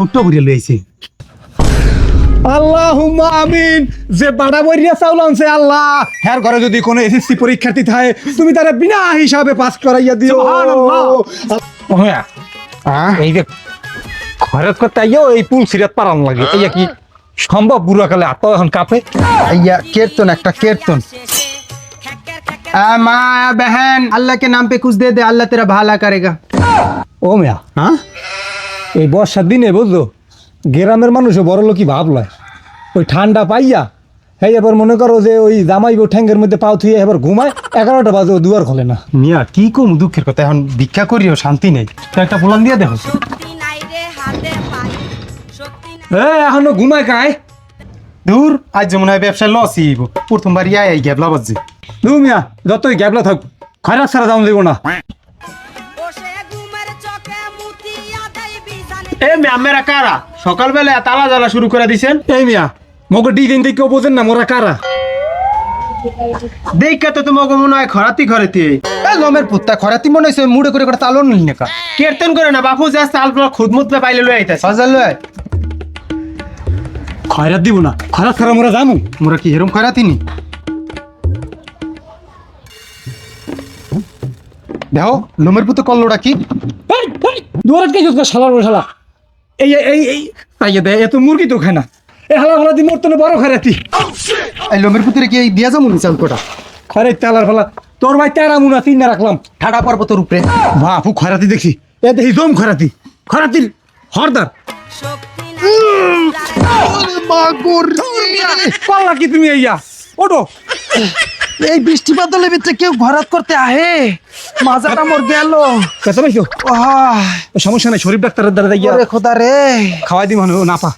ছোট্ট বুড়িয়ে লইছে আল্লাহুম্মা আমিন। যে বাড়া বইরিয়া চাউল আনছে আল্লাহ, হ্যার ঘরে যদি কোনো এসএসসি পরীক্ষার্থী থাকে তুমি তারা বিনা হিসাবে পাস করাইয়া দিও। হ্যাঁ এই যে খরচ করতে আইও এই পুল সিরাত পারান লাগে এই কি সম্ভব বুড়া কালে আত্মা এখন কাঁপে। আইয়া कीर्तन একটা कीर्तन माँ बहन अल्लाह के नाम पे कुछ दे दे, अल्लाह तेरा भला करेगा। ও মিয়া हाँ এই বর্ষার দিনে বুঝলো গ্রামের মানুষও বড় লোকই ভাবলয় ওই ঠান্ডা পাইয়া হ্যাঁ এবার মনে করো যে ওই জামাইবো ঠ্যাঙ্গের মধ্যে পাও থুয়ে এবার ঘুমায় 11টা বাজে ও দুয়ার খোলে না। মিয়া কি কম দুঃখের কথা, এখন ভিক্ষা করিও শান্তি নেই, তো একটা ফুলান দিয়ে দেখো। এখনো ঘুমায় কায় দূর আজ যেমন হয় ব্যবসায় লসই প্রথমবার ইয়াই এই গ্যাবলা বাজছে। দু মিয়া যতই গ্যাবলা থাক খয়রাত ছাড়া দাম দেবো না। এ মেরা কারা সকালবেলা তালা জ্বালা শুরু করে দিছেন? এই মিয়া মগে ডিজাইন দেখে বোঝেন না মোরা কারা। দেখা তো তোমাকে মনে হয় খরাতি খরাতি লমের পুত্তা খরাতি মনে হয়েছে মুড়ে করে তালো নিল না কীর্তন করে না বাপু যা তাল খুদমুত পাইলে লই আইতাছে সজাল লয় খয়রাত দিব না, খয়রাত ছাড়া মোরা জামু। মোরা কি হেরম খরাতি নি দেখো লোমের পুত্র কল্লোটা কি দুয়ারাত কে জুতকা শালার বড় শালা এই এই এই তাইয়ে দে এত মুরগি তো খায় না এই হালা ফালা দি মরতনে বড় খয়রাতি। এই লোমের পুত্রে কি এই দিয়া যাবো নি চাল কোটা খয়রাত তালার ফালা তোর ভাই তেরা মুনা তিন না রাখলাম ঠাডা পর্বতের উপরে বাপু খয়রাতি দেখছি এ দেখি জম খয়রাতি খয়রাতির হরদার পাল্লা কি তুমি এইয়া ওটো এই বৃষ্টি বাদলের ভিতরে কেউ ঘরাত করতে আহে মাজাটা মোর গেল কেসা পাইছো সমস্যা নাই শরীফ ডাক্তারের দ্বারা যাইয়া খোদা রে খাওয়াই দি মনে না পা